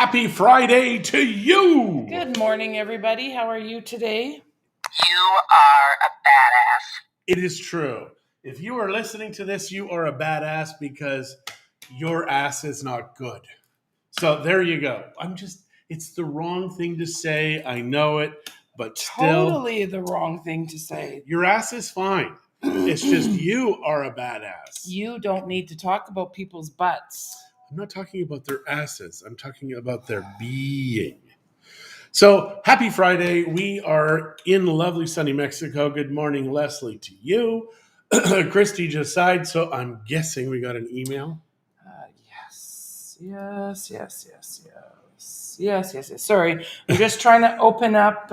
Happy Friday to you! Good morning, everybody. How are you today? You are a badass. It is true. If you are listening to this, you are a badass because your ass is not good. So there you go. It's the wrong thing to say. I know it, but still. Totally the wrong thing to say. Your ass is fine. It's just you are a badass. You don't need to talk about people's butts. I'm not talking about their asses. I'm talking about their being. So, happy Friday. We are in lovely sunny Mexico. Good morning, Leslie, to you. Christie just sighed, so I'm guessing we got an email. Yes. Sorry, I'm just trying to open up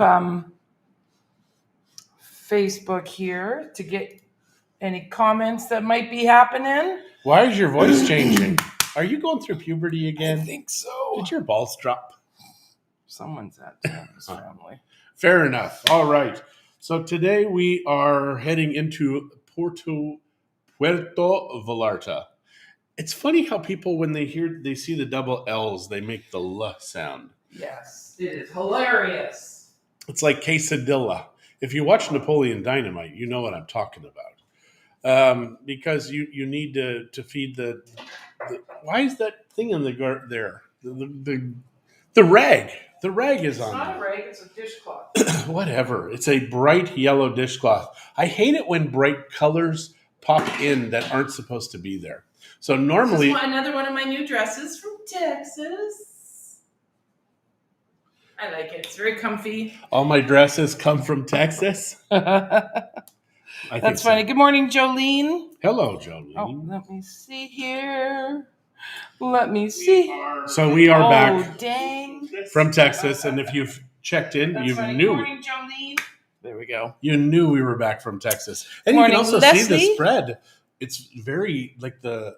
Facebook here to get any comments that might be happening. Why is your voice changing? Are you going through puberty again? I think so. Did your balls drop? Someone's at his family. Fair enough. All right. So today we are heading into Puerto Vallarta. It's funny how people, when they see the double L's, they make the L sound. Yes, it is hilarious. It's like quesadilla. If you watch Napoleon Dynamite, you know what I'm talking about. Because you need to feed the why is that thing in the guard there? The rag. The rag is on. It's not a rag, it's a dishcloth. Whatever. It's a bright yellow dishcloth. I hate it when bright colors pop in that aren't supposed to be there. So normally... This is another one of my new dresses from Texas. I like it. It's very comfy. All my dresses come from Texas. That's funny. Good morning, Jolene. Hello, Jolene. Oh, let me see here. Let me see. So we are back dang. from Texas, and if you've checked in, you knew. Good morning, Jolene. There we go. You knew we were back from Texas, and Morning, you can also Leslie. see the spread. It's very like the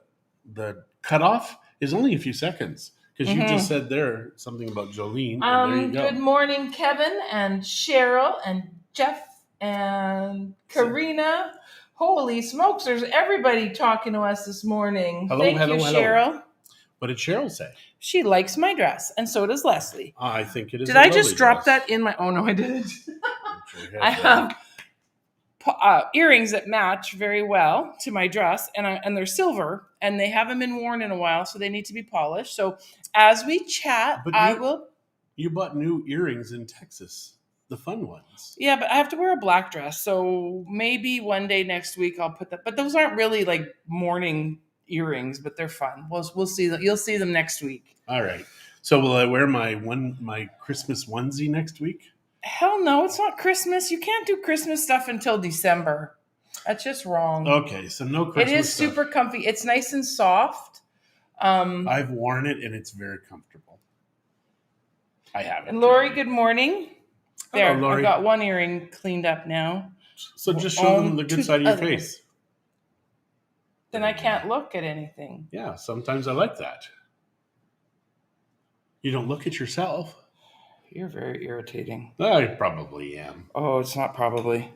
cutoff is only a few seconds because you just said there something about Jolene. And there you go. Good morning, Kevin and Cheryl and Jeff and Karina. Holy smokes, there's everybody talking to us this morning. Thank you, Cheryl. What did Cheryl say? She likes my dress, and so does Leslie. I think it is. Did I just drop that in my... Oh, no, I didn't. I have earrings that match very well to my dress, and they're silver, and they haven't been worn in a while, so they need to be polished. So as we chat, You bought new earrings in Texas. The fun ones. Yeah, but I have to wear a black dress, so maybe one day next week I'll put that. But those aren't really like morning earrings, but they're fun. We'll see them. You'll see them next week. All right. So will I wear my Christmas onesie next week? Hell no, it's not Christmas. You can't do Christmas stuff until December. That's just wrong. Okay, so no Christmas. It is super comfy. It's nice and soft. I've worn it and it's very comfortable. I have it. And Lori, good morning. There, hello, Lori. I've got one earring cleaned up now. So just show them the good side of your face. Then I can't look at anything. Yeah, sometimes I like that. You don't look at yourself. You're very irritating. I probably am. Oh, it's not probably.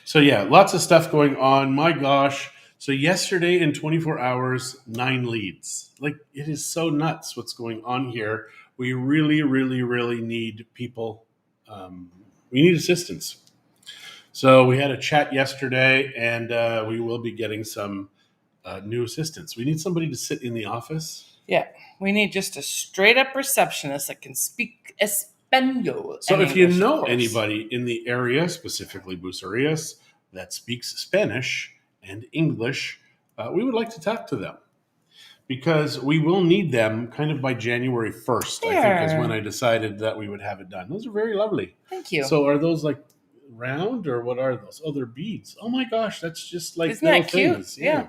So yeah, lots of stuff going on. My gosh. So yesterday in 24 hours, 9 leads. Like, it is so nuts what's going on here. We really, really, really need people. We need assistance. So we had a chat yesterday, and we will be getting some new assistants. We need somebody to sit in the office. Yeah, we need just a straight-up receptionist that can speak Espanol. So if you know anybody in the area, specifically Bucerias, that speaks Spanish and English, we would like to talk to them. Because we will need them kind of by January 1st, I think, is when I decided that we would have it done. Those are very lovely. Thank you. So are those like round or what are those? Oh, they're beads. Oh my gosh, that's just like Isn't that cute? Things. Yeah.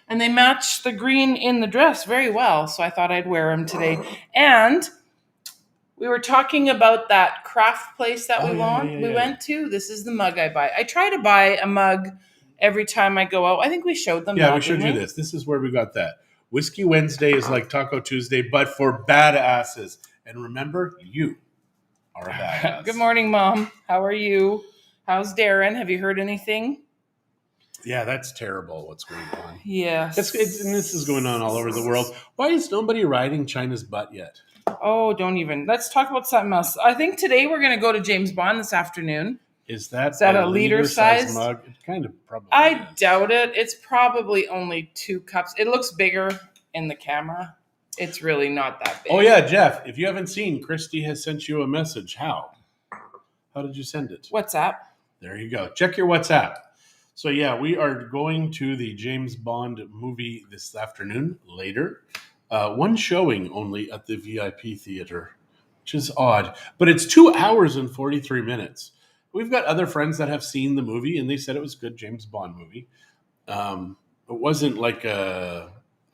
And they match the green in the dress very well, so I thought I'd wear them today. And we were talking about that craft place that we went to. This is the mug I buy. I try to buy a mug every time I go out. I think we showed them. Yeah, we showed you this. This is where we got that. Whiskey Wednesday is like Taco Tuesday, but for badasses. And remember, you are a badass. Good morning, Mom. How are you? How's Darren? Have you heard anything? Yeah, that's terrible what's going on. Yes. And this is going on all over the world. Why is nobody riding China's butt yet? Oh, don't even. Let's talk about something else. I think today we're going to go to James Bond this afternoon. Is that a liter size size mug? It kind of probably I is. doubt it. It's probably only 2 cups. It looks bigger in the camera. It's really not that big. Oh yeah, Jeff, if you haven't seen, Christie has sent you a message. How did you send it? WhatsApp. There you go. Check your WhatsApp. So yeah, we are going to the James Bond movie this afternoon later. One showing only at the VIP theater, which is odd. But it's 2 hours and 43 minutes. We've got other friends that have seen the movie, and they said it was a good James Bond movie. It wasn't like a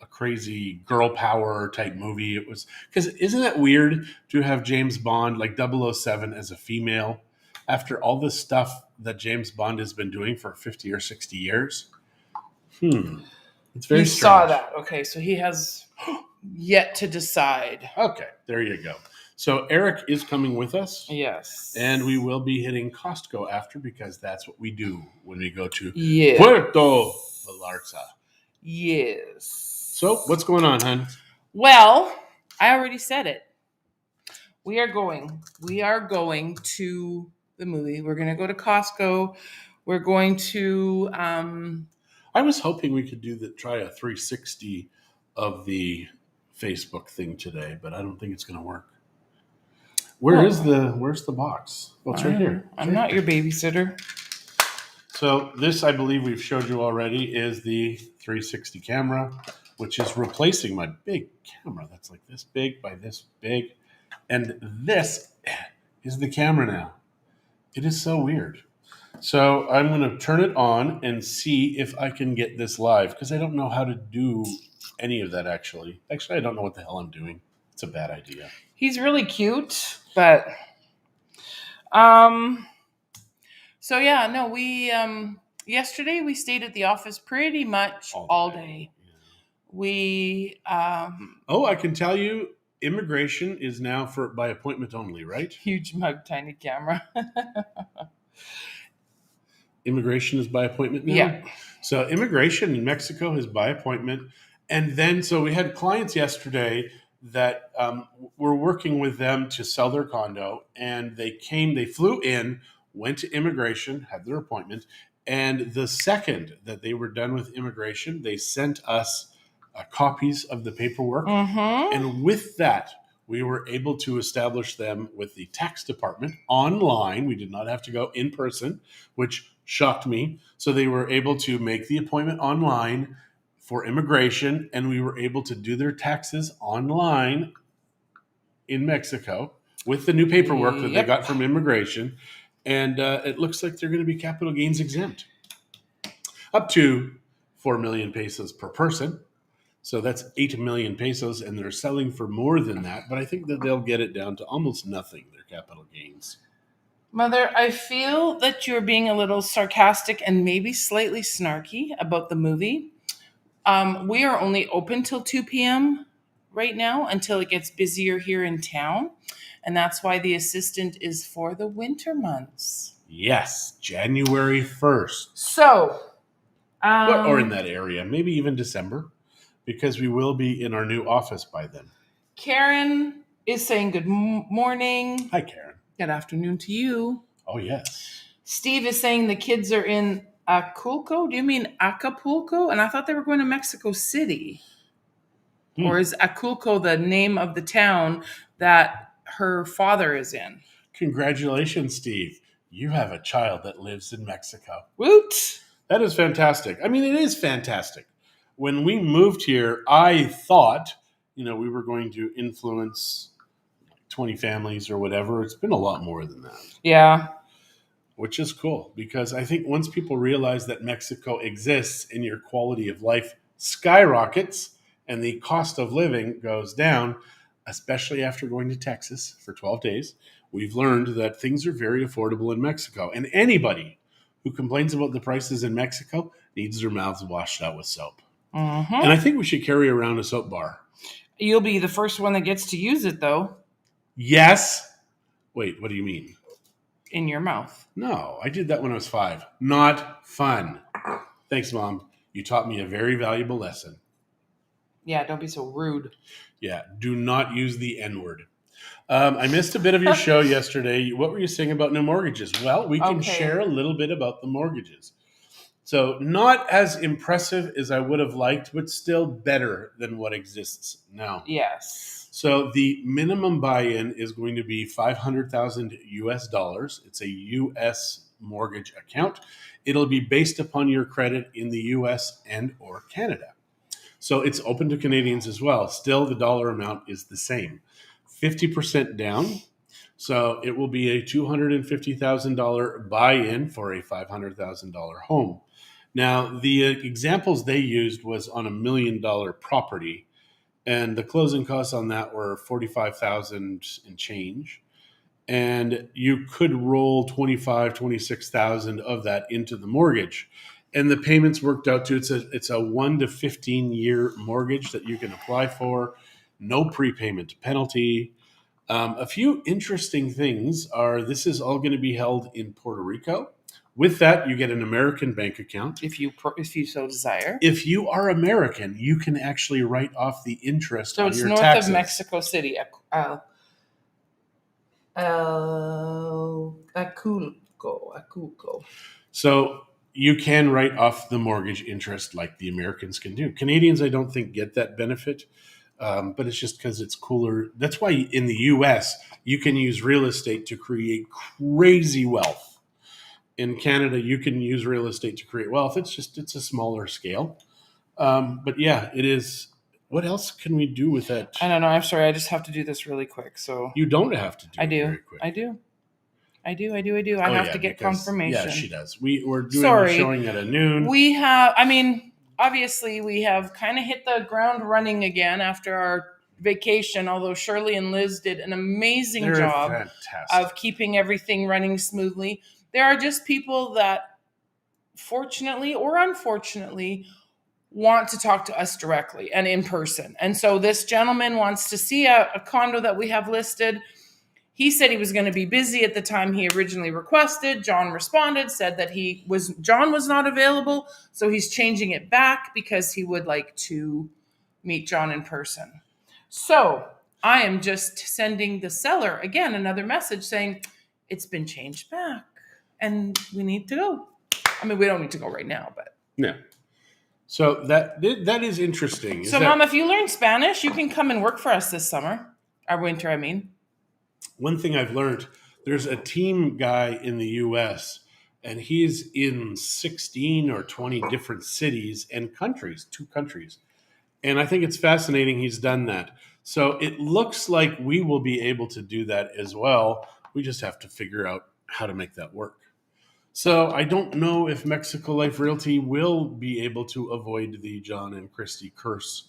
crazy girl power type movie. It was, because isn't that weird to have James Bond like 007 as a female after all the stuff that James Bond has been doing for 50 or 60 years? It's very You strange. saw that. Okay, so he has yet to decide. Okay, there you go. So Eric is coming with us. Yes. And we will be hitting Costco after, because that's what we do when we go to Yes. Puerto Vallarta. Yes. So what's going on, hon? Well, I already said it. We are going to the movie. We're going to go to Costco. We're going to I was hoping we could try a 360 of the Facebook thing today, but I don't think it's going to work. Where's the box? Oh, it's right here. I'm not your babysitter. So this, I believe we've showed you already, is the 360 camera, which is replacing my big camera that's like this big by this big. And this is the camera now. It is so weird. So I'm going to turn it on and see if I can get this live, because I don't know how to do any of that, actually. Actually, I don't know what the hell I'm doing. It's a bad idea. He's really cute, but so yeah, no, we yesterday we stayed at the office pretty much all day. Yeah. We Oh, I can tell you, immigration is now by appointment only, right? Huge mug, tiny camera. Immigration is by appointment now? Yeah. So immigration in Mexico is by appointment. And then, so we had clients yesterday that were working with them to sell their condo. And they flew in, went to immigration, had their appointment. And the second that they were done with immigration, they sent us copies of the paperwork. Mm-hmm. And with that, we were able to establish them with the tax department online. We did not have to go in person, which shocked me. So they were able to make the appointment online for immigration, and we were able to do their taxes online in Mexico with the new paperwork that they got from immigration. And it looks like they're going to be capital gains exempt, up to 4 million pesos per person. So that's 8 million pesos, and they're selling for more than that. But I think that they'll get it down to almost nothing, their capital gains. Mother, I feel that you're being a little sarcastic and maybe slightly snarky about the movie. We are only open till 2 p.m. right now until it gets busier here in town. And that's why the assistant is for the winter months. Yes, January 1st. So, or in that area, maybe even December, because we will be in our new office by then. Karen is saying good morning. Hi, Karen. Good afternoon to you. Oh, yes. Steve is saying the kids are in Acapulco. Do you mean Acapulco? And I thought they were going to Mexico City. Or is Acapulco the name of the town that her father is in? Congratulations, Steve. You have a child that lives in Mexico. Woot! That is fantastic. I mean, it is fantastic. When we moved here, I thought, we were going to influence 20 families or whatever. It's been a lot more than that. Yeah. Which is cool, because I think once people realize that Mexico exists and your quality of life skyrockets and the cost of living goes down, especially after going to Texas for 12 days, we've learned that things are very affordable in Mexico. And anybody who complains about the prices in Mexico needs their mouths washed out with soap. Mm-hmm. And I think we should carry around a soap bar. You'll be the first one that gets to use it, though. Yes. Wait, what do you mean? In your mouth. No, I did that when I was 5. Not fun. Thanks, Mom. You taught me a very valuable lesson. Yeah, don't be so rude. Yeah, do not use the N-word. I missed a bit of your show yesterday. What were you saying about new mortgages? Well, we can Okay. share a little bit about the mortgages. So, not as impressive as I would have liked, but still better than what exists now. Yes. So, the minimum buy-in is going to be $500,000 US dollars. It's a US mortgage account. It'll be based upon your credit in the US and or Canada. So it's open to Canadians as well. Still, the dollar amount is the same, 50% down. So it will be a $250,000 buy-in for a $500,000 home. Now, the examples they used was on a $1 million property, and the closing costs on that were $45,000 and change. And you could roll 26,000 of that into the mortgage. And the payments worked out to it's a 1 to 15 year mortgage that you can apply for, no prepayment penalty. A few interesting things are this is all going to be held in Puerto Rico. With that, you get an American bank account. If you so desire. If you are American, you can actually write off the interest So on it's your north taxes. of Mexico City. Acapulco. So you can write off the mortgage interest like the Americans can do. Canadians, I don't think, get that benefit, but it's just because it's cooler. That's why in the U.S., you can use real estate to create crazy wealth. In Canada, you can use real estate to create wealth. It's a smaller scale. But yeah, it is. What else can we do with that? I don't know. I'm sorry. I just have to do this really quick. So You don't have to do I it do. very quick. I do. I have to get confirmation. Yeah, she does. We're doing Sorry. a showing at noon. We have, I mean, obviously we have kind of hit the ground running again after our vacation, although Shirley and Liz did an amazing They're job fantastic. of keeping everything running smoothly. There are just people that, fortunately or unfortunately, want to talk to us directly and in person. And so this gentleman wants to see a condo that we have listed. He said he was going to be busy at the time he originally requested. John responded, said that John was not available, so he's changing it back because he would like to meet John in person. So I am just sending the seller again another message saying it's been changed back and we need to go. I mean, we don't need to go right now, but no. So that is interesting. So, Mom, if you learn Spanish, you can come and work for us this summer, or winter, I mean. One thing I've learned, there's a team guy in the U.S., and he's in 16 or 20 different cities and countries, 2 countries. And I think it's fascinating he's done that. So it looks like we will be able to do that as well. We just have to figure out how to make that work. So I don't know if Mexico Life Realty will be able to avoid the John and Christie curse.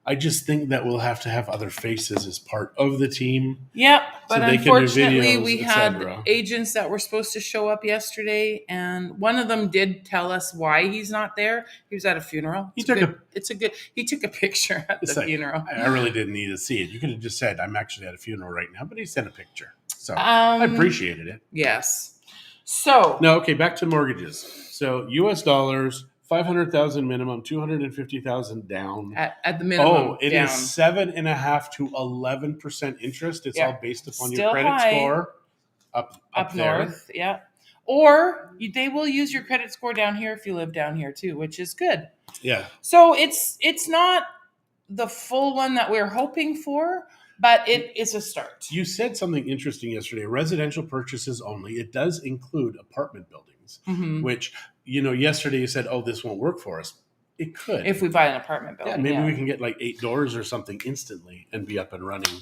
I just think that we'll have to have other faces as part of the team. Yep, but So they can do unfortunately videos, we etc. had agents that were supposed to show up yesterday, and one of them did tell us why he's not there. He was at a funeral. He took a picture at the funeral. I really didn't need to see it. You could have just said, I'm actually at a funeral right now, but he sent a picture. So I appreciated it. Yes. So no, okay, back to mortgages. So US dollars, 500,000 minimum, 250,000 down. At the minimum. Oh, it is 7.5% to 11% interest. It's all based upon your credit score up there. North. Yeah. Or they will use your credit score down here if you live down here too, which is good. Yeah. So it's not the full one that we're hoping for, but it is a start. You said something interesting yesterday. Residential purchases only. It does include apartment buildings, which, yesterday you said, oh, this won't work for us. It could. If we buy an apartment building. Yeah, maybe we can get like 8 doors or something instantly and be up and running.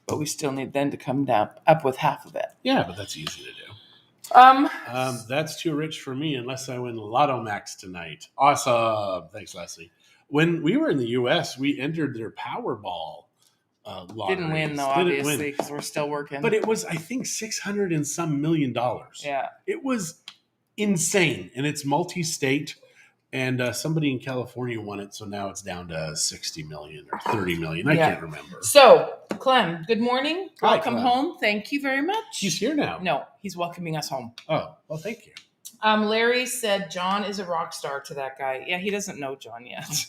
But we still need then to come down up with half of it. Yeah, but that's easy to do. That's too rich for me unless I win Lotto Max tonight. Awesome. Thanks, Leslie. When we were in the U.S., we entered their Powerball lottery. Didn't win, though, obviously, because we're still working. But it was, I think, $600 and some million. Yeah. It was insane. And it's multi-state. And somebody in California won it, so now it's down to 60 million or 30 million. I can't remember. So, Clem, good morning. Welcome Clem. home. Thank you very much. He's here now. No, he's welcoming us home. Oh, well, thank you. Larry said John is a rock star to that guy. Yeah, he doesn't know John yet.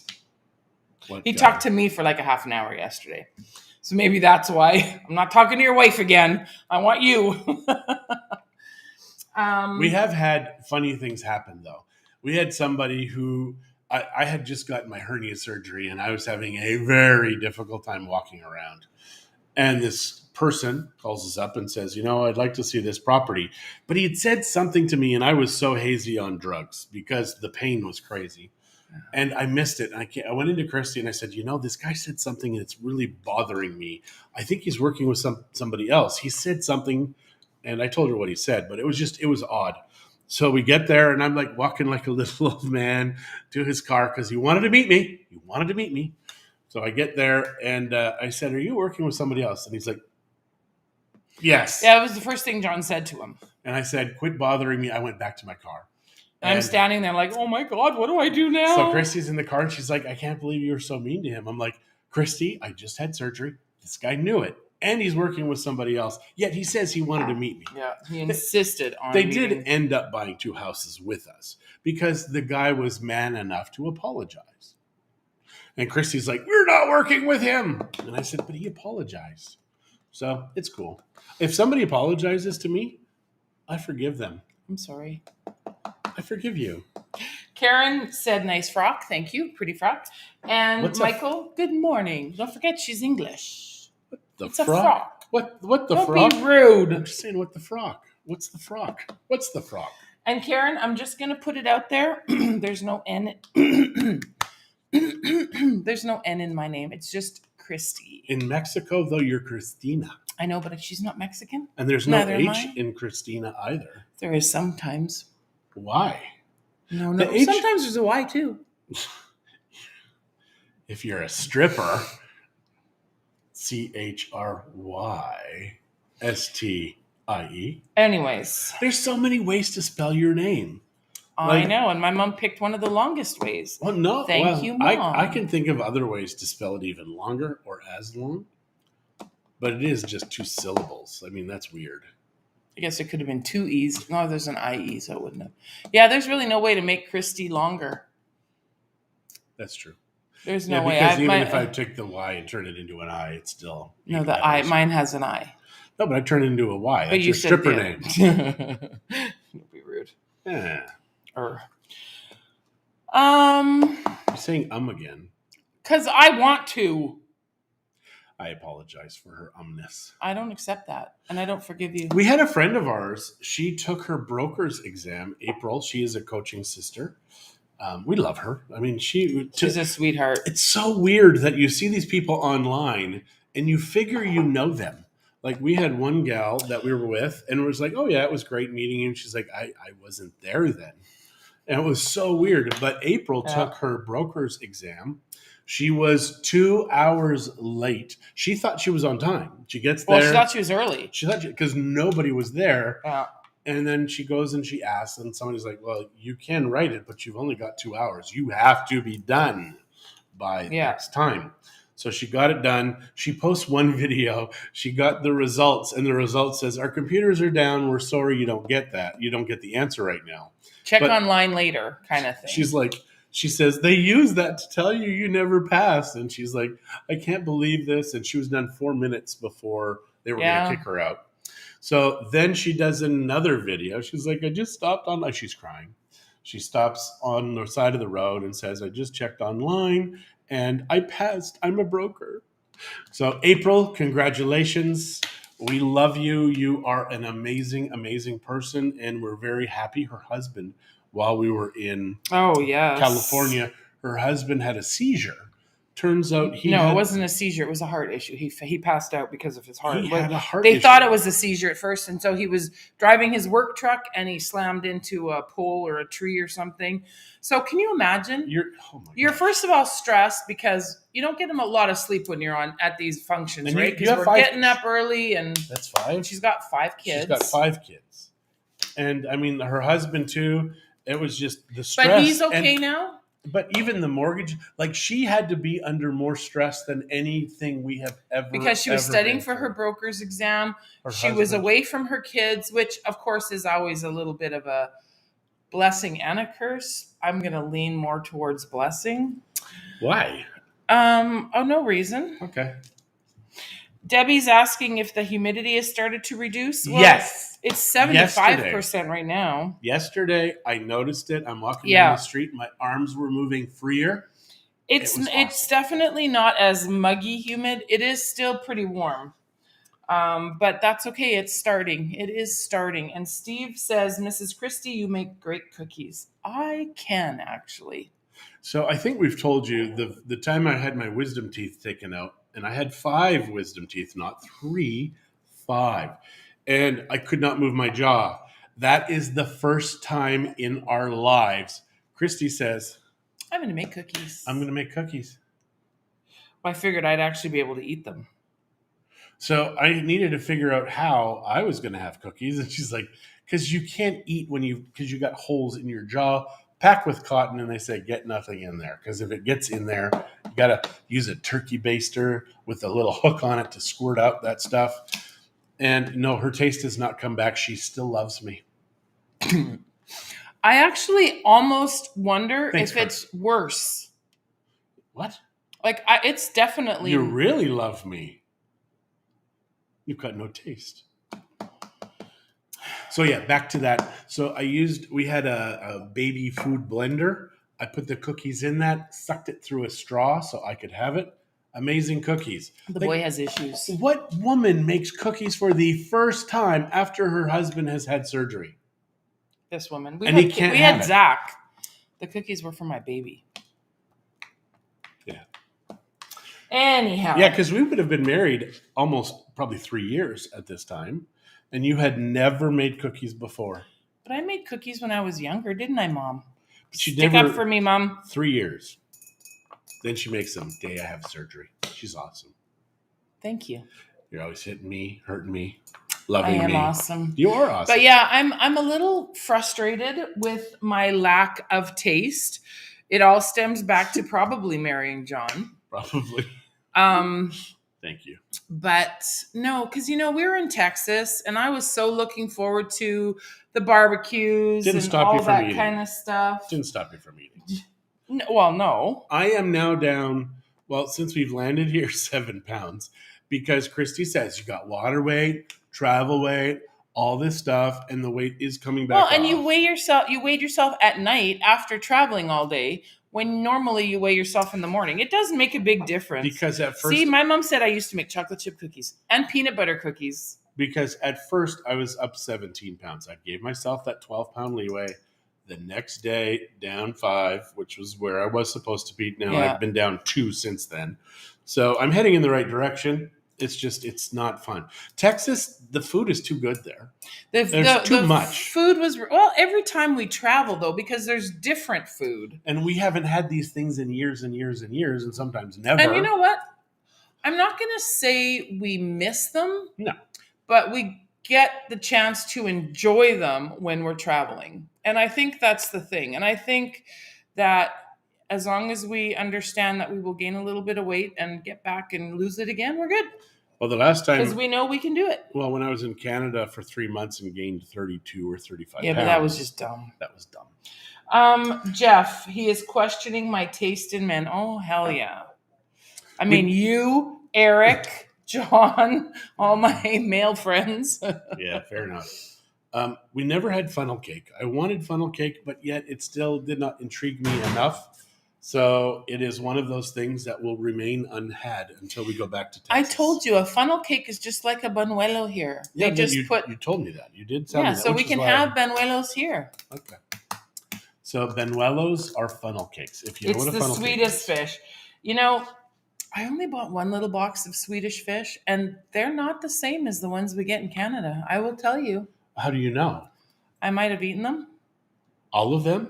What He guy? talked to me for like a half an hour yesterday. So maybe that's why I'm not talking to your wife again. I want you. We have had funny things happen, though. We had somebody who I had just gotten my hernia surgery, and I was having a very difficult time walking around. And this person calls us up and says, I'd like to see this property. But he had said something to me, and I was so hazy on drugs because the pain was crazy. And I missed it. And I went into Christie and I said, this guy said something and it's really bothering me. I think he's working with somebody else. He said something, and I told her what he said, but it was odd. So we get there, and I'm like walking like a little old man to his car because he wanted to meet me. So I get there, and I said, "Are you working with somebody else?" And he's like, "Yes." Yeah, it was the first thing John said to him. And I said, "Quit bothering me." I went back to my car. And I'm standing there like, oh my God, what do I do now? So Christy's in the car, and she's like, "I can't believe you were so mean to him." I'm like, "Christy, I just had surgery. This guy knew it. And he's working with somebody else. Yet he says he wanted to meet me." Yeah, he insisted on They meeting. did end up buying 2 houses with us because the guy was man enough to apologize. And Christy's like, "We're not working with him." And I said, "But he apologized." So it's cool. If somebody apologizes to me, I forgive them. I'm sorry. I forgive you. Karen said, nice frock. Thank you. Pretty frock. And What's Michael, good morning. Don't forget she's English. It's frock? a frock. What the Don't frock? be rude. I'm just saying, what the frock? What's the frock? What's the frock? And Karen, I'm just going to put it out there. There's no N. There's no N in my name. It's just Christie. In Mexico, though, you're Christina. I know, but she's not Mexican. And there's no Neither am H I. in Christina either. There is sometimes. Why? No. The H- Sometimes there's a Y too. If you're a stripper, CHRYSTIE. Anyways, There's so many ways to spell your name. I know, and my mom picked one of the longest ways. Well, no. Thank you, Mom. I can think of other ways to spell it even longer or as long. But it is just 2 syllables. I mean, that's weird. I guess it could have been 2 E's. No, there's an IE, so it wouldn't have. Yeah, there's really no way to make Christie longer. That's true. There's no way. Because even if I took the Y and turn it into an I, it's still... No, the I. Mine has an I. No, but I turn it into a Y. But That's you your said stripper the- name. Don't be rude. Yeah. Or. You're saying again. Because I want to. I apologize for her umness. I don't accept that, and I don't forgive you. We had a friend of ours. She took her broker's exam. April. She is a coaching sister. We love her. I mean, She's a sweetheart. It's so weird that you see these people online and you figure you know them. Like we had one gal that we were with, and it was like, "Oh yeah, it was great meeting you." And she's like, I wasn't there then. And it was so weird. But April took her broker's exam. She was 2 hours late. She thought she was on time. She gets there. Well, she thought she was early. She thought because nobody was there. Yeah. And then she goes and she asks, and somebody's like, "Well, you can write it, but you've only got 2 hours. You have to be done by next time." So she got it done. She posts one video. She got the results, and the result says, "Our computers are down. We're sorry you don't get that. You don't get the answer right now. Check online later," kind of thing. She's like, she says, "They use that to tell you never passed." And she's like, "I can't believe this." And she was done 4 minutes before they were going to kick her out. So then she does another video. She's like, "I just stopped online." She's crying. She stops on the side of the road and says, "I just checked online and I passed. I'm a broker." So April, congratulations. We love you. You are an amazing, amazing person. And we're very happy. Her husband, while we were in California, her husband had a seizure. Turns out it wasn't a seizure. It was a heart issue. He passed out because of his heart. He had a heart They issue. thought it was a seizure at first, and so he was driving his work truck and he slammed into a pole or a tree or something. So can you imagine? You're first of all stressed because you don't get a lot of sleep when you're at these functions, and right? Because we're getting up early, and that's 5. She's got 5 kids. She's got 5 kids, and I mean her husband too. It was just the stress. But he's okay now. But even the mortgage, like she had to be under more stress than anything we have ever. Because she was studying for her broker's exam. She was away from her kids, which of course is always a little bit of a blessing and a curse. I'm going to lean more towards blessing. Why? Oh, no reason. Okay. Debbie's asking if the humidity has started to reduce. Well, Yes. It's 75% right now. Yesterday, I noticed it. I'm walking down Yeah. the street. My arms were moving freer. It's was it's awesome. definitely not as muggy humid. It is still pretty warm. But that's okay. It's starting. It is starting. And Steve says, Mrs. Christie, you make great cookies. I can actually. So I think we've told you the time I had my wisdom teeth taken out, and I had 5 wisdom teeth, not 3, 5. And I could not move my jaw. That is the first time in our lives. Christy says, I'm going to make cookies. I'm going to make cookies. Well, I figured I'd actually be able to eat them. So I needed to figure out how I was going to have cookies. And she's like, because you can't eat because you got holes in your jaw packed with cotton. And they say, get nothing in there. Because if it gets in there, you got to use a turkey baster with a little hook on it to squirt out that stuff. And no, her taste has not come back. She still loves me. I actually almost wonder Thanks, if it's worse. What? Like, it's definitely. You really love me. You've got no taste. So yeah, back to that. So we had a baby food blender. I put the cookies in that, sucked it through a straw so I could have it. Amazing cookies. The boy has issues. What woman makes cookies for the first time after her husband has had surgery? This woman. And he can't have it. Zach. The cookies were for my baby. Yeah. Anyhow. Yeah, because we would have been married almost probably 3 years at this time, and you had never made cookies before. But I made cookies when I was younger, didn't I, Mom? But you Stick never, up for me, Mom. 3 years. Then she makes them day I have surgery. She's awesome. Thank you. You're always hitting me, hurting me, loving me. I am awesome. You are awesome. But yeah, I'm a little frustrated with my lack of taste. It all stems back to probably marrying John. Probably. Thank you. But no, because we were in Texas, and I was so looking forward to the barbecues and all that kind of stuff. Didn't stop you from eating. No. I am now down, since we've landed here, 7 pounds, because Christy says you got water weight, travel weight, all this stuff, and the weight is coming back. Well, and off. you weighed yourself at night after traveling all day, when normally you weigh yourself in the morning. It does make a big difference. Because at first... See, my mom said I used to make chocolate chip cookies and peanut butter cookies. Because at first I was up 17 pounds. I gave myself that 12-pound leeway. The next day, down 5, which was where I was supposed to be. Now I've been down 2 since then. So I'm heading in the right direction. It's just, it's not fun. Texas, the food is too good there. There's too much. Food was, every time we travel, though, because there's different food. And we haven't had these things in years and years and years, and sometimes never. And you know what? I'm not going to say we miss them. No. But we get the chance to enjoy them when we're traveling. And I think that's the thing. And I think that as long as we understand that we will gain a little bit of weight and get back and lose it again, we're good. Well, the last time... Because we know we can do it. Well, when I was in Canada for 3 months and gained 32 or 35 pounds. Yeah, but that was just dumb. That was dumb. Jeff, he is questioning my taste in men. Oh, hell yeah. I mean, you, Eric... John, all my male friends. Yeah, fair enough. We never had funnel cake. I wanted funnel cake, but yet it still did not intrigue me enough. So it is one of those things that will remain unhad until we go back to Texas. I told you, a funnel cake is just like a buñuelo here. Yeah, you told me that. You did tell me that. Yeah, so we can have buñuelos here. Okay. So buñuelos are funnel cakes. If you know what a funnel cake is. It's the sweetest fish. I only bought one little box of Swedish fish, and they're not the same as the ones we get in Canada. I will tell you. How do you know? I might have eaten them. All of them?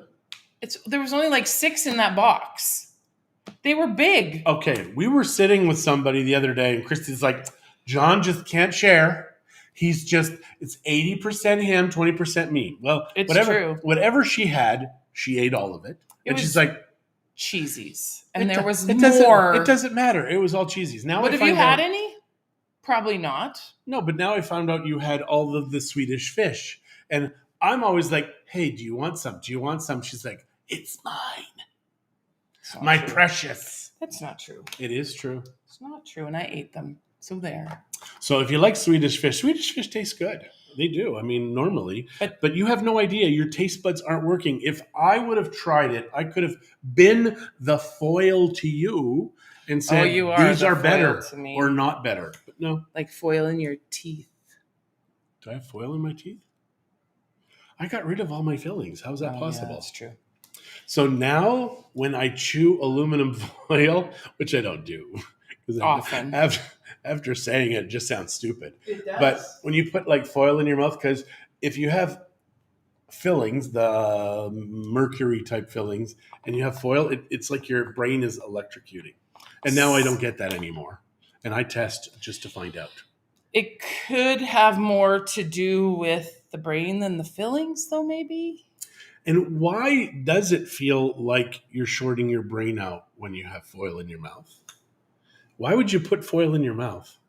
There was only like 6 in that box. They were big. Okay, we were sitting with somebody the other day, and Christy's like, John just can't share. It's 80% him, 20% me. Well, it's true. Whatever she had, she ate all of it. And she's like, cheesies. And there was more. It doesn't matter. It was all cheesies. Now, but have you had any? Probably not. No, but now I found out you had all of the Swedish fish. And I'm always like, hey, do you want some? Do you want some? She's like, it's mine. My precious. That's not true. It is true. It's not true, and I ate them. So there. So if you like Swedish fish taste good. They do. I mean, normally. But you have no idea. Your taste buds aren't working. If I would have tried it, I could have been the foil to you and said, these are better or not better. But no. Like foil in your teeth. Do I have foil in my teeth? I got rid of all my fillings. How is that possible? Yeah, that's true. So now when I chew aluminum foil, which I don't do. Often. After saying it just sounds stupid. It does. But when you put like foil in your mouth, because if you have fillings, the mercury type fillings, and you have foil, it's like your brain is electrocuting. And now I don't get that anymore. And I test just to find out. It could have more to do with the brain than the fillings, though, maybe. And why does it feel like you're shorting your brain out when you have foil in your mouth? Why would you put foil in your mouth?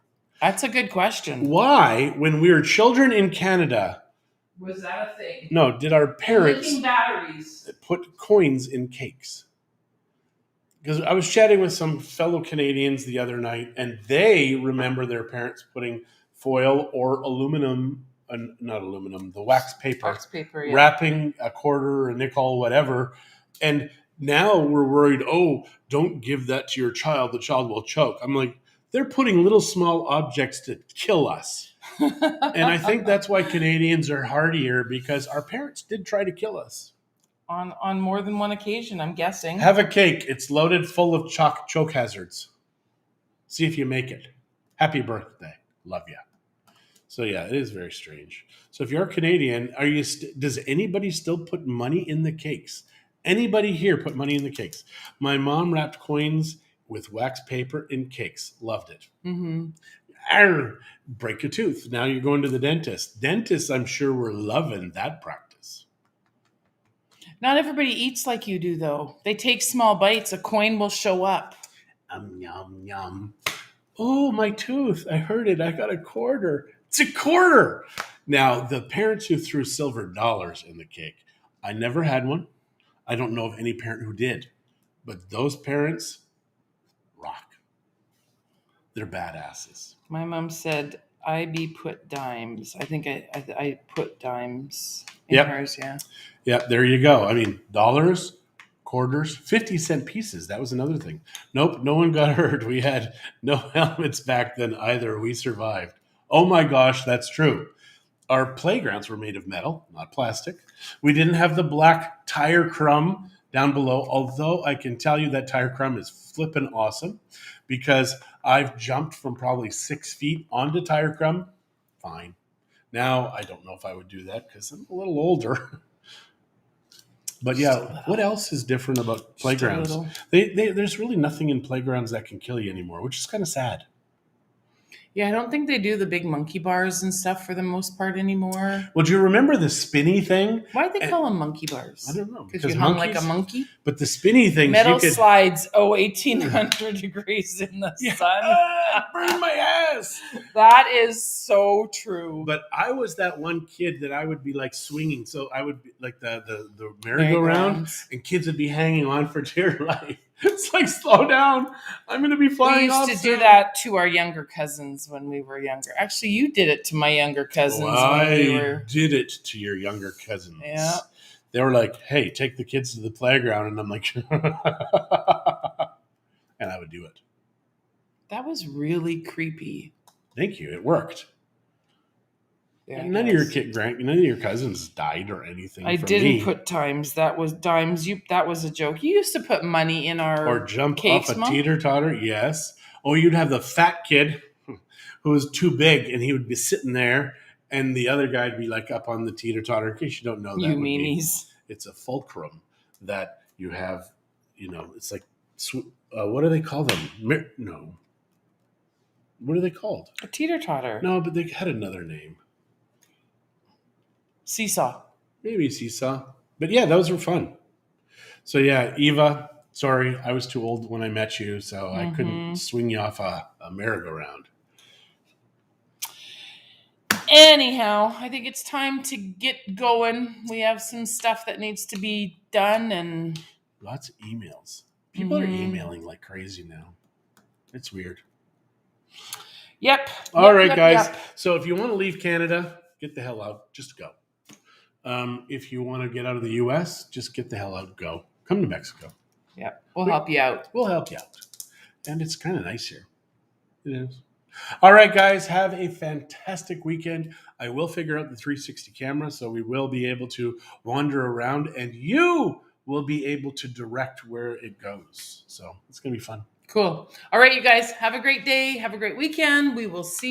That's a good question. Why, when we were children in Canada, was that a thing? No, did our parents batteries put coins in cakes? Because I was chatting with some fellow Canadians the other night, and they remember their parents putting foil or aluminum, not aluminum, the wax paper, yeah. wrapping a quarter, a nickel, whatever. And now we're worried, don't give that to your child. The child will choke. I'm like, they're putting little small objects to kill us. And I think that's why Canadians are hardier, because our parents did try to kill us. On more than one occasion, I'm guessing. Have a cake. It's loaded full of choke hazards. See if you make it. Happy birthday. Love you. So yeah, it is very strange. So if you're a Canadian, does anybody still put money in the cakes? Anybody here put money in the cakes? My mom wrapped coins with wax paper in cakes. Loved it. Mm-hmm. Break a tooth. Now you're going to the dentist. Dentists, I'm sure, were loving that practice. Not everybody eats like you do, though. They take small bites. A coin will show up. Yum, yum. Oh, my tooth. I heard it. I got a quarter. It's a quarter. Now, the parents who threw silver dollars in the cake, I never had one. I don't know of any parent who did. But those parents rock. They're badasses. My mom said, I be put dimes. I think I put dimes in hers, yeah. Yeah, there you go. I mean, dollars, quarters, 50-cent pieces. That was another thing. Nope, no one got hurt. We had no helmets back then either. We survived. Oh my gosh, that's true. Our playgrounds were made of metal, not plastic. We didn't have the black tire crumb down below, although I can tell you that tire crumb is flippin' awesome, because I've jumped from probably 6 feet onto tire crumb. Fine. Now, I don't know if I would do that because I'm a little older. But yeah, what else is different about playgrounds? There's really nothing in playgrounds that can kill you anymore, which is kind of sad. Yeah, I don't think they do the big monkey bars and stuff for the most part anymore. Well, do you remember the spinny thing? Why'd they call them monkey bars? I don't know. Because you hung like a monkey? But the spinny things... Metal slides, 1,800 degrees in the sun. Burn my ass! That is so true. But I was that one kid that I would be like swinging. So I would be like the merry-go-round, and kids would be hanging on for dear life. It's like, slow down. I'm going to be flying off. We used to do that to our younger cousins when we were younger. Actually, you did it to my younger cousins. I did it to your younger cousins. Yeah. They were like, hey, take the kids to the playground. And I'm like, and I would do it. That was really creepy. Thank you. It worked. Yeah, none of your cousins died or anything. I didn't put times. That was dimes. That was a joke. You used to put money in our or jump cakes, off a teeter-totter. Yes. Or you'd have the fat kid who was too big, and he would be sitting there, and the other guy'd be like up on the teeter-totter. In case you don't know, you meanies. It's a fulcrum that you have. It's like what do they call them? No. What are they called? A teeter-totter. No, but they had another name. Seesaw. Maybe seesaw. But yeah, those were fun. So yeah, Eva, sorry, I was too old when I met you, so I couldn't swing you off a merry-go-round. Anyhow, I think it's time to get going. We have some stuff that needs to be done and... Lots of emails. People are emailing like crazy now. It's weird. Yep. All right, yep, guys. Yep. So if you want to leave Canada, get the hell out. Just go. If you want to get out of the U.S., just get the hell out. Go. Come to Mexico. Yep. We'll help you out. We'll help you out. And it's kind of nice here. It is. All right, guys. Have a fantastic weekend. I will figure out the 360 camera, so we will be able to wander around, and you will be able to direct where it goes. So it's going to be fun. Cool. All right, you guys. Have a great day. Have a great weekend. We will see